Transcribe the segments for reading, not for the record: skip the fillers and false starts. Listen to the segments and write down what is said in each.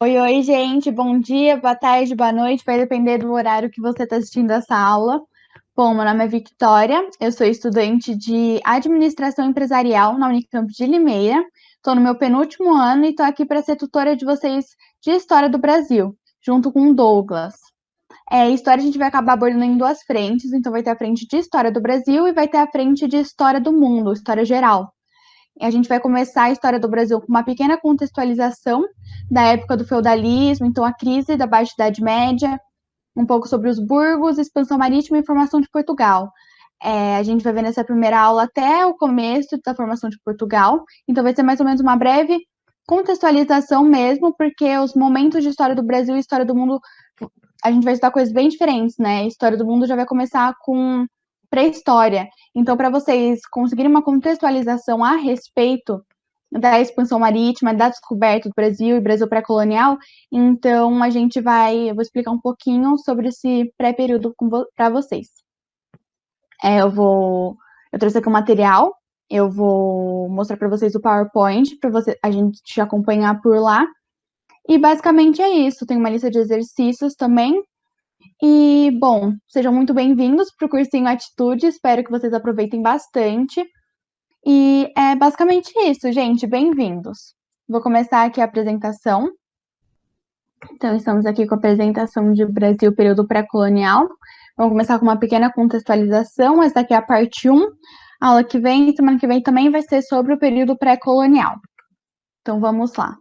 Oi, gente, bom dia, boa tarde, boa noite, vai depender do horário que você está assistindo essa aula. Bom, meu nome é Victoria, eu sou estudante de Administração Empresarial na Unicamp de Limeira, estou no meu penúltimo ano e estou aqui para ser tutora de vocês de História do Brasil, junto com o Douglas. História a gente vai acabar abordando em duas frentes, então vai ter a frente de História do Brasil e vai ter a frente de História do Mundo, História Geral. A gente vai começar a história do Brasil com uma pequena contextualização da época do feudalismo, então a crise da Baixa Idade Média, um pouco sobre os burgos, expansão marítima e formação de Portugal. A gente vai ver nessa primeira aula até o começo da formação de Portugal, então vai ser mais ou menos uma breve contextualização mesmo, porque os momentos de história do Brasil e história do mundo, a gente vai estudar coisas bem diferentes, né? A história do mundo já vai começar com pré-história. Então, para vocês conseguirem uma contextualização a respeito da expansão marítima, da descoberta do Brasil e Brasil pré-colonial, então eu vou explicar um pouquinho sobre esse pré-período para vocês. Eu trouxe aqui o material, eu vou mostrar para vocês o PowerPoint, para a gente acompanhar por lá. E basicamente é isso, tem uma lista de exercícios também. E, bom, sejam muito bem-vindos para o cursinho Atitude, espero que vocês aproveitem bastante. E é basicamente isso, gente, bem-vindos. Vou começar aqui a apresentação. Então, estamos aqui com a apresentação de Brasil, período pré-colonial. Vamos começar com uma pequena contextualização, essa daqui é a parte 1. A aula que vem, semana que vem também vai ser sobre o período pré-colonial. Então, vamos lá.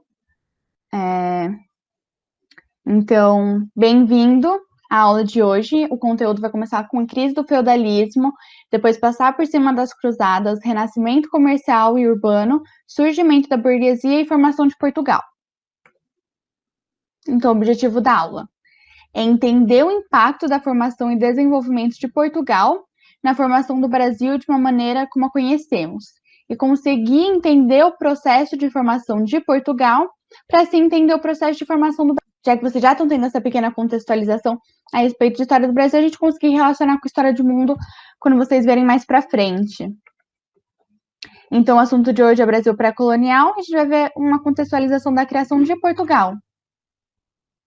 Então, bem-vindo à aula de hoje. O conteúdo vai começar com a crise do feudalismo, depois passar por cima das cruzadas, renascimento comercial e urbano, surgimento da burguesia e formação de Portugal. Então, o objetivo da aula é entender o impacto da formação e desenvolvimento de Portugal na formação do Brasil de uma maneira como a conhecemos, e conseguir entender o processo de formação de Portugal para assim entender o processo de formação do Brasil. Já que vocês já estão tendo essa pequena contextualização a respeito de história do Brasil, a gente conseguir relacionar com a história do mundo quando vocês verem mais para frente. Então, o assunto de hoje é Brasil pré-colonial, a gente vai ver uma contextualização da criação de Portugal.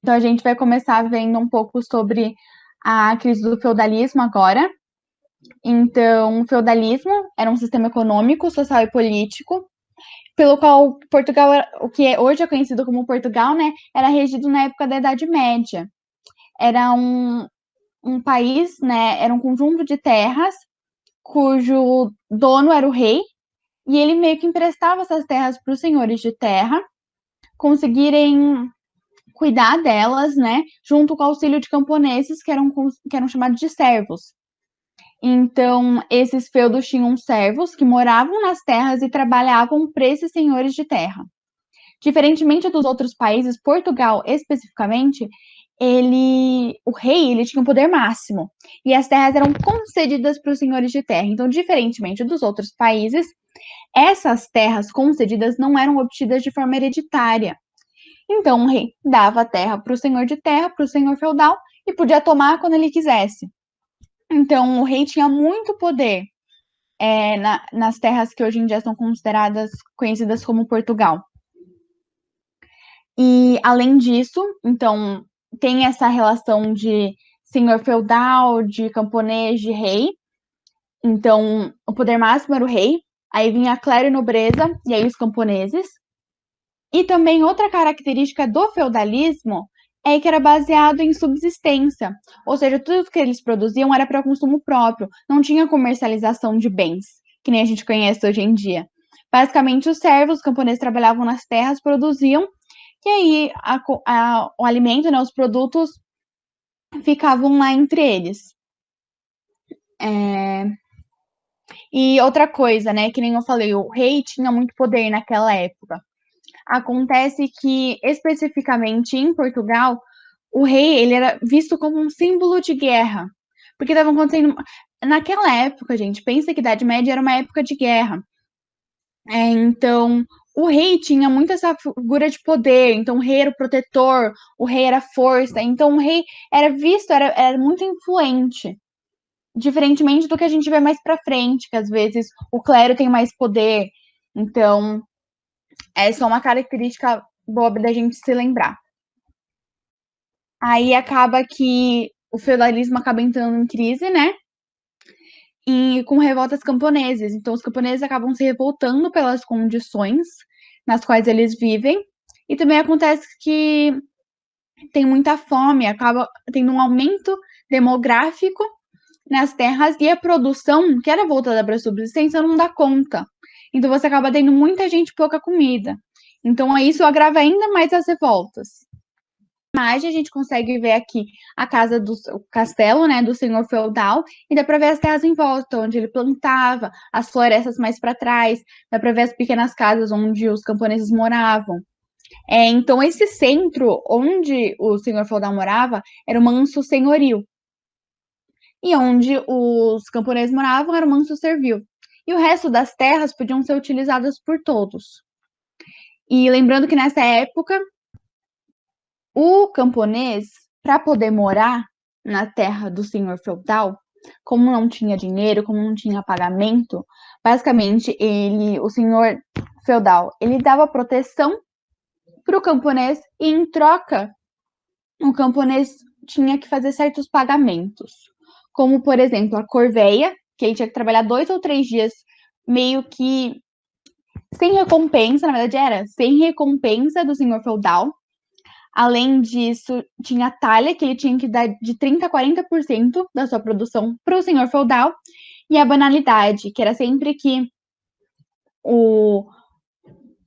Então, a gente vai começar vendo um pouco sobre a crise do feudalismo agora. Então, o feudalismo era um sistema econômico, social e político, pelo qual Portugal, o que hoje é conhecido como Portugal, né, era regido na época da Idade Média. Era um país, né, era um conjunto de terras cujo dono era o rei, e ele meio que emprestava essas terras para os senhores de terra conseguirem cuidar delas, né, junto com o auxílio de camponeses que eram chamados de servos. Então, esses feudos tinham servos que moravam nas terras e trabalhavam para esses senhores de terra. Diferentemente dos outros países, Portugal especificamente, o rei, ele tinha um poder máximo e as terras eram concedidas para os senhores de terra. Então, diferentemente dos outros países, essas terras concedidas não eram obtidas de forma hereditária. Então, o rei dava a terra para o senhor de terra, para o senhor feudal, e podia tomar quando ele quisesse. Então, o rei tinha muito poder nas terras que hoje em dia são conhecidas como Portugal. E, além disso, então, tem essa relação de senhor feudal, de camponês, de rei. Então, o poder máximo era o rei, aí vinha a clero e nobreza, e aí os camponeses. E também outra característica do feudalismo é que era baseado em subsistência, ou seja, tudo que eles produziam era para consumo próprio, não tinha comercialização de bens, que nem a gente conhece hoje em dia. Basicamente, os servos, os camponeses trabalhavam nas terras, produziam, e aí o alimento, né, os produtos ficavam lá entre eles. E outra coisa, né, que nem eu falei, o rei tinha muito poder naquela época. Acontece que, especificamente em Portugal, o rei ele era visto como um símbolo de guerra. Porque estava acontecendo. Naquela época, gente, pensa que a Idade Média era uma época de guerra. Então, o rei tinha muito essa figura de poder. Então, o rei era o protetor, o rei era força. Então, o rei era visto, era muito influente. Diferentemente do que a gente vê mais pra frente, que às vezes o clero tem mais poder. Então, essa é uma característica boa da gente se lembrar. Aí acaba que o feudalismo acaba entrando em crise, né? E com revoltas camponeses. Então, os camponeses acabam se revoltando pelas condições nas quais eles vivem. E também acontece que tem muita fome, acaba tendo um aumento demográfico nas terras e a produção, que era voltada para a subsistência, não dá conta. Então, você acaba tendo muita gente e pouca comida. Então, isso agrava ainda mais as revoltas. Imagem, a gente consegue ver aqui a casa do o castelo, né, do senhor feudal, e dá para ver as terras em volta, onde ele plantava, as florestas mais para trás, dá para ver as pequenas casas onde os camponeses moravam. Então, esse centro onde o senhor feudal morava era o manso senhorio, e onde os camponeses moravam era o manso servil. E o resto das terras podiam ser utilizadas por todos. E lembrando que nessa época o camponês, para poder morar na terra do senhor feudal, como não tinha dinheiro, como não tinha pagamento, basicamente o senhor feudal, ele dava proteção para o camponês e em troca o camponês tinha que fazer certos pagamentos, como por exemplo a corveia, que ele tinha que trabalhar 2 ou 3 dias meio que sem recompensa, na verdade era sem recompensa do senhor feudal. Além disso, tinha a talha, que ele tinha que dar de 30% a 40% da sua produção para o senhor feudal, e a banalidade, que era sempre que o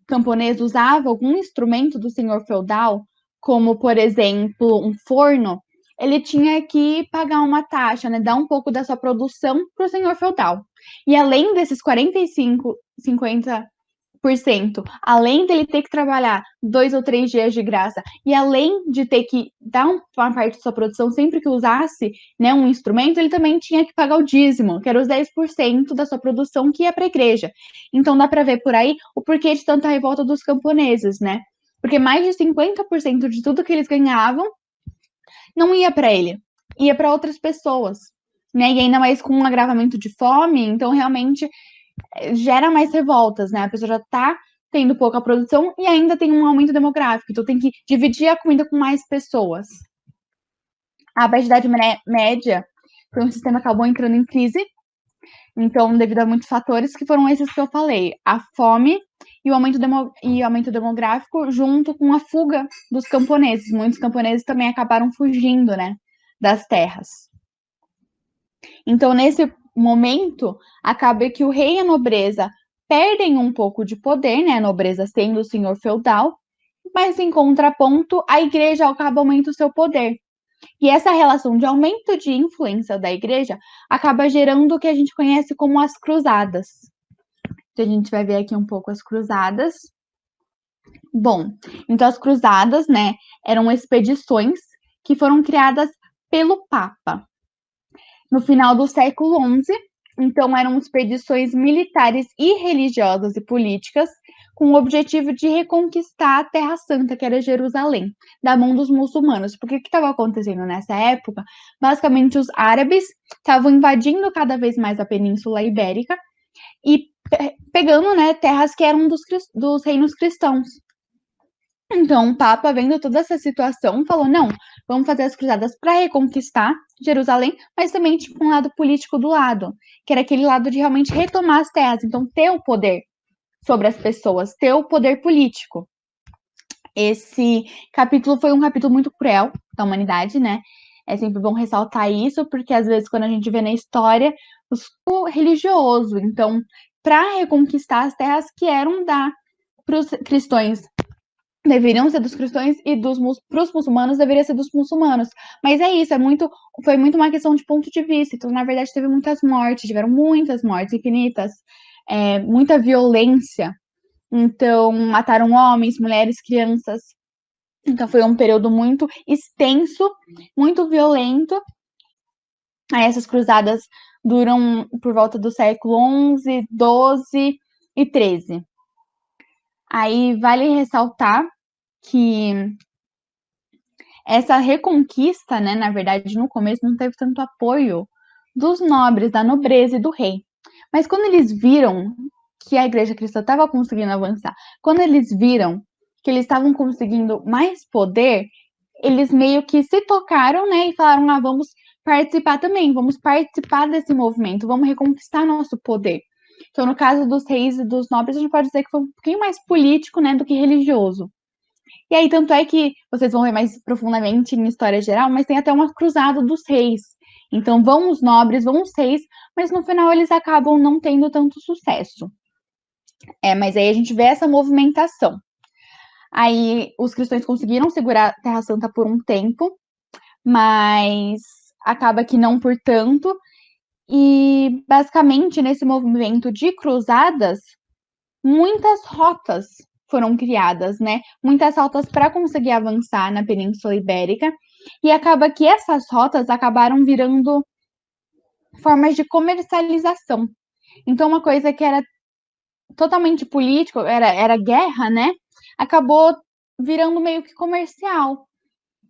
camponês usava algum instrumento do senhor feudal, como, por exemplo, um forno, ele tinha que pagar uma taxa, né, dar um pouco da sua produção para o senhor feudal. E além desses 45, 50%, além dele ter que trabalhar 2 ou 3 dias de graça, e além de ter que dar uma parte da sua produção sempre que usasse, né, um instrumento, ele também tinha que pagar o dízimo, que era os 10% da sua produção que ia para a igreja. Então dá para ver por aí o porquê de tanta revolta dos camponeses, né? Porque mais de 50% de tudo que eles ganhavam não ia para ele, ia para outras pessoas, né? E ainda mais com um agravamento de fome, então realmente gera mais revoltas, né? A pessoa já tá tendo pouca produção e ainda tem um aumento demográfico, então tem que dividir a comida com mais pessoas. A obesidade média foi um sistema que acabou entrando em crise, então devido a muitos fatores que foram esses que eu falei, a fome e o aumento demográfico junto com a fuga dos camponeses. Muitos camponeses também acabaram fugindo, né, das terras. Então, nesse momento, acaba que o rei e a nobreza perdem um pouco de poder, né? A nobreza sendo o senhor feudal, mas em contraponto, a igreja acaba aumentando o seu poder. E essa relação de aumento de influência da igreja acaba gerando o que a gente conhece como as cruzadas. Então, a gente vai ver aqui um pouco as cruzadas. Bom, então as cruzadas, né, eram expedições que foram criadas pelo Papa no final do século XI. Então, eram expedições militares e religiosas e políticas com o objetivo de reconquistar a Terra Santa, que era Jerusalém, da mão dos muçulmanos. Porque o que estava acontecendo nessa época? Basicamente, os árabes estavam invadindo cada vez mais a Península Ibérica e pegando, né, terras que eram dos reinos cristãos. Então, o Papa, vendo toda essa situação, falou: não, vamos fazer as cruzadas para reconquistar Jerusalém, mas também tinha um lado político do lado, que era aquele lado de realmente retomar as terras, então ter o poder sobre as pessoas, ter o poder político. Esse capítulo foi um capítulo muito cruel da humanidade, né? É sempre bom ressaltar isso, porque às vezes quando a gente vê na história, o religioso, então, para reconquistar as terras que eram para os cristãos deveriam ser dos cristãos e para os muçulmanos deveria ser dos muçulmanos. Mas é isso, foi muito uma questão de ponto de vista. Então, na verdade, teve muitas mortes, tiveram muitas mortes infinitas, muita violência. Então, mataram homens, mulheres, crianças. Então, foi um período muito extenso, muito violento. Aí, essas cruzadas duram por volta do século XI, XII e XIII. Aí, vale ressaltar que essa reconquista, né, na verdade, no começo não teve tanto apoio dos nobres, da nobreza e do rei. Mas quando eles viram que a igreja cristã estava conseguindo avançar, quando eles viram que eles estavam conseguindo mais poder, eles meio que se tocaram, né, e falaram, vamos participar também, vamos participar desse movimento, vamos reconquistar nosso poder. Então, no caso dos reis e dos nobres, a gente pode dizer que foi um pouquinho mais político, né, do que religioso. E aí, tanto é que vocês vão ver mais profundamente em história geral, mas tem até uma cruzada dos reis. Então, vão os nobres, vão os reis, mas no final eles acabam não tendo tanto sucesso. Mas aí a gente vê essa movimentação. Aí os cristãos conseguiram segurar a Terra Santa por um tempo, mas acaba que não por tanto. E basicamente nesse movimento de cruzadas, muitas rotas foram criadas, né? Muitas rotas para conseguir avançar na Península Ibérica. E acaba que essas rotas acabaram virando formas de comercialização. Então, uma coisa que era totalmente político, era guerra, né? Acabou virando meio que comercial.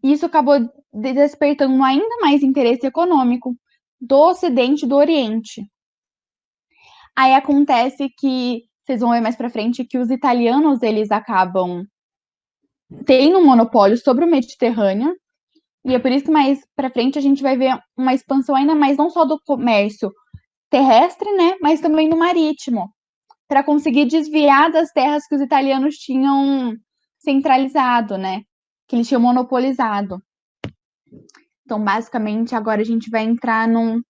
Isso acabou despertando ainda mais interesse econômico do Ocidente e do Oriente. Aí acontece que, vocês vão ver mais pra frente, que os italianos, eles acabam tendo um monopólio sobre o Mediterrâneo, e é por isso que mais pra frente a gente vai ver uma expansão ainda mais, não só do comércio terrestre, né, mas também do marítimo, para conseguir desviar das terras que os italianos tinham centralizado, né, que eles tinham monopolizado. Então, basicamente, agora a gente vai entrar num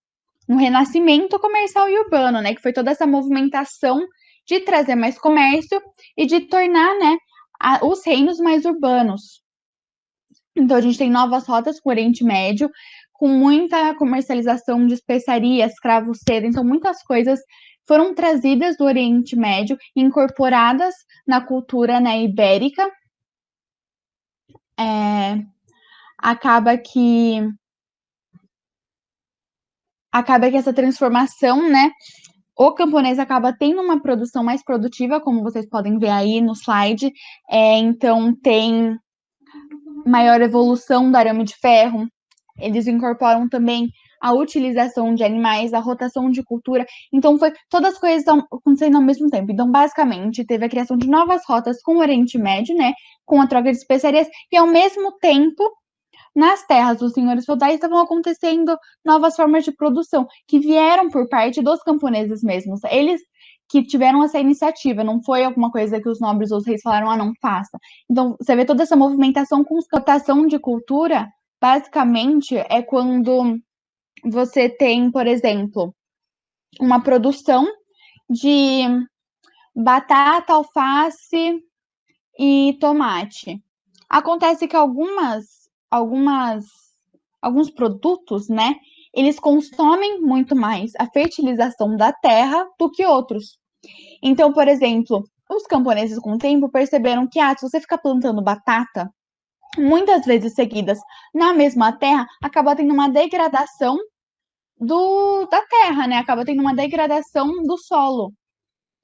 renascimento comercial e urbano, né, que foi toda essa movimentação de trazer mais comércio e de tornar, né, os reinos mais urbanos. Então, a gente tem novas rotas com o Oriente Médio, com muita comercialização de especiarias, escravo, seda. Então, muitas coisas foram trazidas do Oriente Médio, incorporadas na cultura, né, ibérica. Acaba que essa transformação, né, o camponês acaba tendo uma produção mais produtiva, como vocês podem ver aí no slide. Então, tem maior evolução do arame de ferro. Eles incorporam também a utilização de animais, a rotação de cultura. Então, todas as coisas estão acontecendo ao mesmo tempo. Então, basicamente, teve a criação de novas rotas com o Oriente Médio, né, com a troca de especiarias, e ao mesmo tempo, nas terras dos senhores feudais estavam acontecendo novas formas de produção, que vieram por parte dos camponeses mesmos. Eles que tiveram essa iniciativa, não foi alguma coisa que os nobres ou os reis falaram, não faça. Então, você vê toda essa movimentação com rotação de cultura, basicamente, é quando você tem, por exemplo, uma produção de batata, alface e tomate. Acontece que alguns produtos, né, eles consomem muito mais a fertilização da terra do que outros. Então, por exemplo, os camponeses com o tempo perceberam que, se você ficar plantando batata muitas vezes seguidas na mesma terra, acaba tendo uma degradação da terra, né? Acaba tendo uma degradação do solo.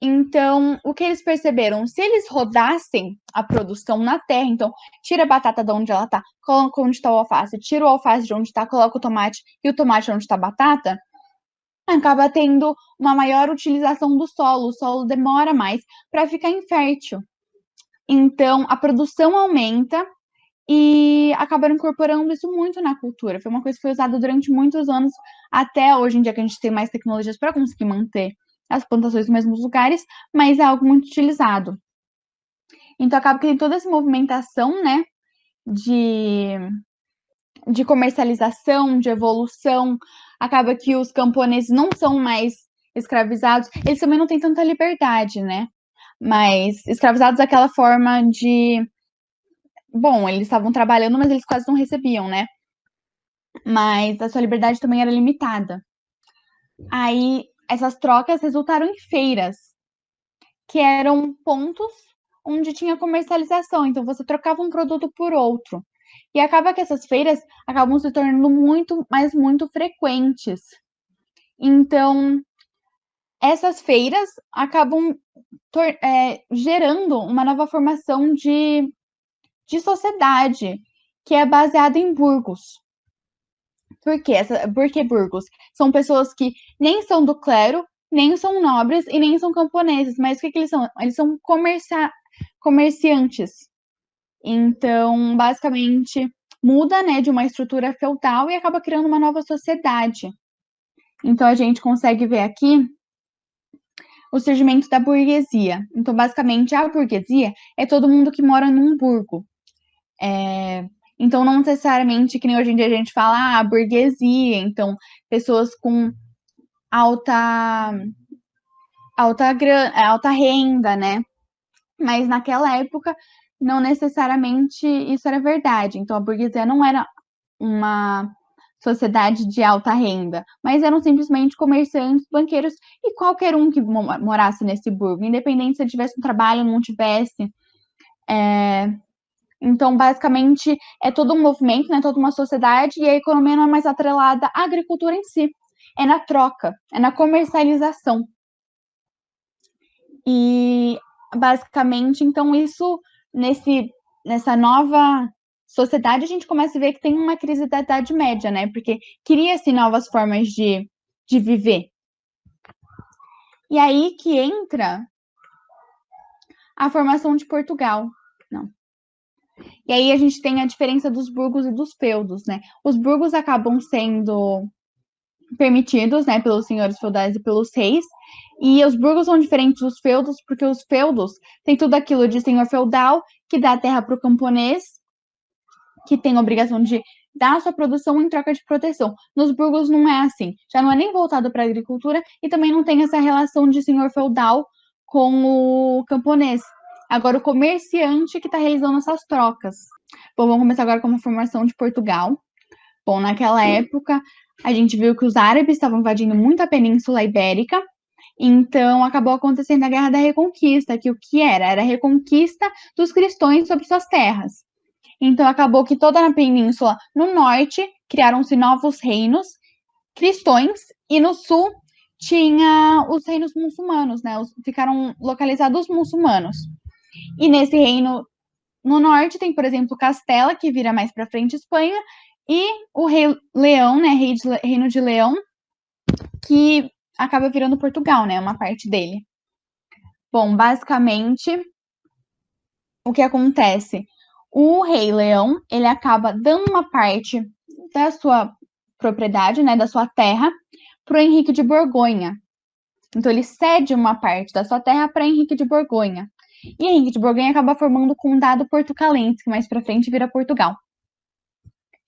Então, o que eles perceberam? Se eles rodassem a produção na terra, então, tira a batata de onde ela tá, coloca onde está o alface, tira o alface de onde está, coloca o tomate, e o tomate onde está a batata, acaba tendo uma maior utilização do solo. O solo demora mais para ficar infértil. Então, a produção aumenta e acabaram incorporando isso muito na cultura. Foi uma coisa que foi usada durante muitos anos, até hoje em dia que a gente tem mais tecnologias para conseguir manter as plantações nos mesmos lugares, mas é algo muito utilizado. Então, acaba que tem toda essa movimentação, né, de comercialização, de evolução. Acaba que os camponeses não são mais escravizados, eles também não têm tanta liberdade, né, mas escravizados daquela forma de... Bom, eles estavam trabalhando, mas eles quase não recebiam, né, mas a sua liberdade também era limitada. Aí, essas trocas resultaram em feiras, que eram pontos onde tinha comercialização. Então, você trocava um produto por outro. E acaba que essas feiras acabam se tornando muito, mas muito frequentes. Então, essas feiras acabam gerando uma nova formação de sociedade, que é baseada em burgos. Por que burgos? São pessoas que nem são do clero, nem são nobres e nem são camponeses. Mas o que eles são? Eles são comerciantes. Então, basicamente, muda, né, de uma estrutura feudal e acaba criando uma nova sociedade. Então, a gente consegue ver aqui o surgimento da burguesia. Então, basicamente, a burguesia é todo mundo que mora num burgo. Então, não necessariamente, que nem hoje em dia a gente fala, burguesia, então, pessoas com alta renda, né? Mas naquela época, não necessariamente isso era verdade. Então, a burguesia não era uma sociedade de alta renda, mas eram simplesmente comerciantes, banqueiros e qualquer um que morasse nesse burgo, independente se ele tivesse um trabalho ou não tivesse. Então, basicamente, é todo um movimento, né, toda uma sociedade, e a economia não é mais atrelada à agricultura em si, é na troca, é na comercialização. E, basicamente, então, isso, nessa nova sociedade, a gente começa a ver que tem uma crise da Idade Média, né, porque cria-se novas formas de viver. E aí que entra a formação de Portugal. Não. E aí a gente tem a diferença dos burgos e dos feudos, né? Os burgos acabam sendo permitidos, né, pelos senhores feudais e pelos reis, e os burgos são diferentes dos feudos, porque os feudos têm tudo aquilo de senhor feudal, que dá a terra para o camponês, que tem a obrigação de dar a sua produção em troca de proteção. Nos burgos não é assim, já não é nem voltado para a agricultura, e também não tem essa relação de senhor feudal com o camponês. Agora, o comerciante que está realizando essas trocas. Bom, vamos começar agora com a formação de Portugal. Bom, naquela época, a gente viu que os árabes estavam invadindo muito a Península Ibérica, então acabou acontecendo a Guerra da Reconquista, que o que era? Era a reconquista dos cristãos sobre suas terras. Então acabou que toda a península no norte criaram-se novos reinos cristãos e no sul tinha os reinos muçulmanos, né? Ficaram localizados os muçulmanos. E nesse reino no norte tem, por exemplo, Castela, que vira mais para frente Espanha, e o rei Leão, né, reino de Leão, que acaba virando Portugal, né, uma parte dele. Bom, basicamente, o que acontece? O rei Leão, ele acaba dando uma parte da sua propriedade, né, da sua terra, para o Henrique de Borgonha. Então, ele cede uma parte da sua terra para Henrique de Borgonha. E Henrique de Borgonha acaba formando o condado portucalense, que mais para frente vira Portugal.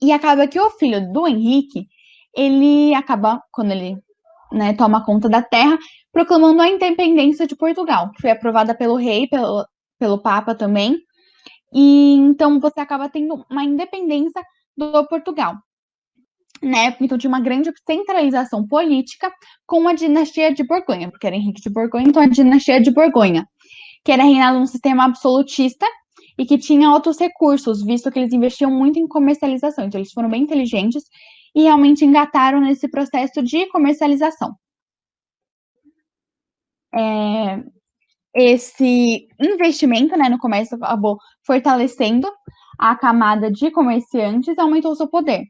E acaba que o filho do Henrique, ele acaba, quando ele, né, toma conta da terra, proclamando a independência de Portugal, que foi aprovada pelo rei, pelo Papa também. E então você acaba tendo uma independência do Portugal. Né? Então tinha uma grande centralização política com a dinastia de Borgonha, porque era Henrique de Borgonha, então a dinastia de Borgonha, que era reinado num sistema absolutista e que tinha outros recursos, visto que eles investiam muito em comercialização. Então, eles foram bem inteligentes e realmente engataram nesse processo de comercialização. Esse investimento, né, no comércio acabou fortalecendo a camada de comerciantes e aumentou seu poder.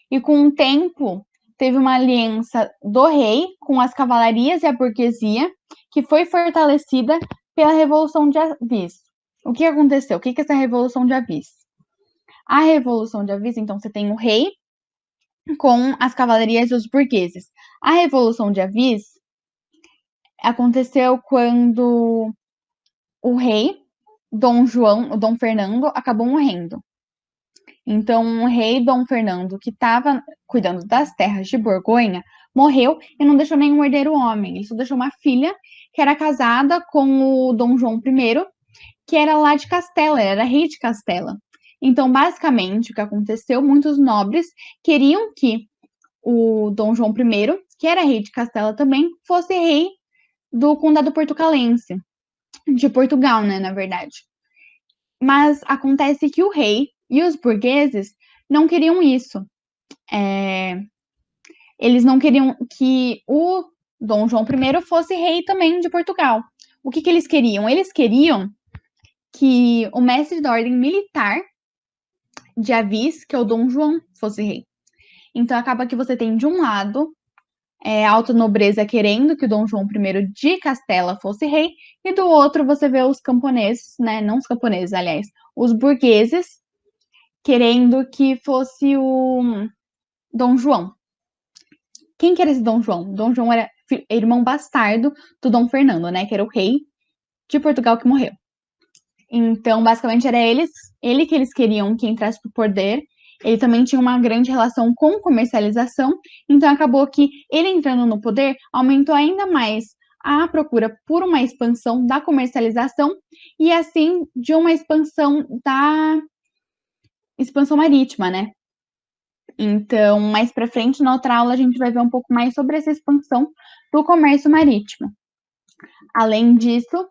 E com o tempo, teve uma aliança do rei com as cavalarias e a burguesia, que foi fortalecida pela Revolução de Avis. O que aconteceu? O que é essa Revolução de Avis? A Revolução de Avis, então, você tem o rei com as cavalarias e os burgueses. A Revolução de Avis aconteceu quando o rei, Dom Fernando, acabou morrendo. Então, o rei Dom Fernando, que estava cuidando das terras de Borgonha, morreu e não deixou nenhum herdeiro homem. Ele só deixou uma filha, que era casada com o Dom João I, que era lá de Castela, era rei de Castela. Então, basicamente, o que aconteceu, muitos nobres queriam que o Dom João I, que era rei de Castela também, fosse rei do Condado Portucalense, de Portugal, né, na verdade. Mas acontece que o rei e os burgueses não queriam isso. Eles não queriam que o Dom João I fosse rei também de Portugal. O que eles queriam? Eles queriam que o mestre da ordem militar de Avis, que é o Dom João, fosse rei. Então acaba que você tem de um lado a alta nobreza querendo que o Dom João I de Castela fosse rei, e do outro você vê os camponeses, né, não os camponeses, aliás, os burgueses querendo que fosse o Dom João. Quem que era esse Dom João? Dom João era irmão bastardo do Dom Fernando, né? Que era o rei de Portugal que morreu. Então, basicamente, era ele que eles queriam que entrasse pro poder. Ele também tinha uma grande relação com comercialização, então acabou que ele entrando no poder aumentou ainda mais a procura por uma expansão da comercialização e assim de uma expansão da expansão marítima, né? Então, mais para frente na outra aula a gente vai ver um pouco mais sobre essa expansão do comércio marítimo. Além disso,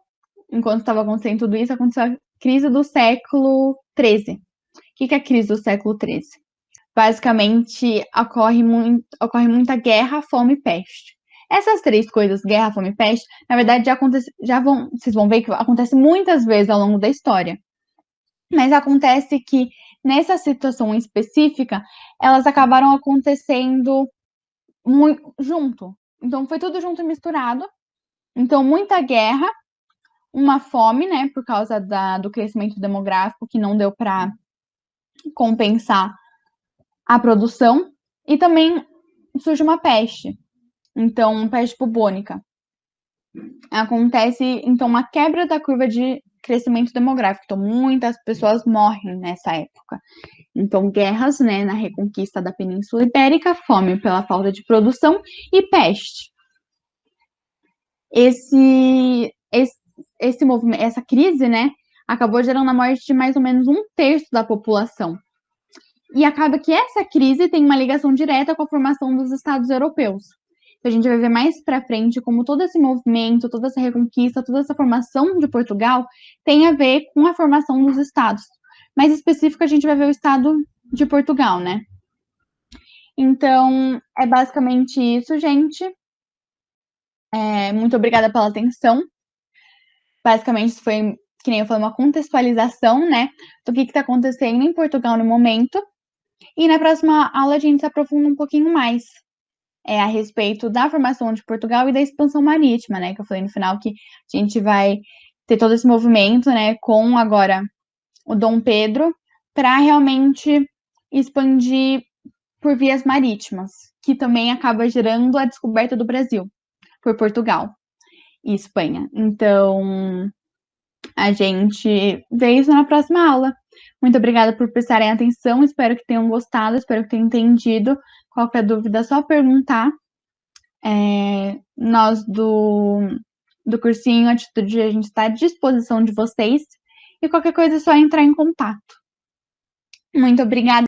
enquanto estava acontecendo tudo isso, aconteceu a crise do século XIII. O que é a crise do século XIII? Basicamente, ocorre muita guerra, fome e peste. Essas três coisas, guerra, fome e peste, na verdade vocês vão ver que acontece muitas vezes ao longo da história. Mas acontece que nessa situação específica, elas acabaram acontecendo muito junto. Então foi tudo junto e misturado. Então muita guerra, uma fome, né, por causa do crescimento demográfico que não deu para compensar a produção, e também surge uma peste, então peste bubônica. Acontece então uma quebra da curva de crescimento demográfico, então muitas pessoas morrem nessa época. Então guerras, né, na reconquista da Península Ibérica, fome pela falta de produção e peste. Esse movimento, essa crise, né, acabou gerando a morte de mais ou menos 1/3 da população. E acaba que essa crise tem uma ligação direta com a formação dos Estados europeus. Então, a gente vai ver mais para frente como todo esse movimento, toda essa reconquista, toda essa formação de Portugal tem a ver com a formação dos estados. Mais específico, a gente vai ver o estado de Portugal, né? Então, é basicamente isso, gente. Muito obrigada pela atenção. Basicamente, isso foi, que nem eu falei, uma contextualização, né, do que está acontecendo em Portugal no momento. E na próxima aula a gente se aprofunda um pouquinho mais a respeito da formação de Portugal e da expansão marítima, né, que eu falei no final que a gente vai ter todo esse movimento, né, com agora o Dom Pedro, para realmente expandir por vias marítimas, que também acaba gerando a descoberta do Brasil por Portugal e Espanha. Então, a gente vê isso na próxima aula. Muito obrigada por prestarem atenção, espero que tenham gostado, espero que tenham entendido. Qualquer dúvida é só perguntar. Nós do cursinho Atitude, a gente está à disposição de vocês. E qualquer coisa é só entrar em contato. Muito obrigada.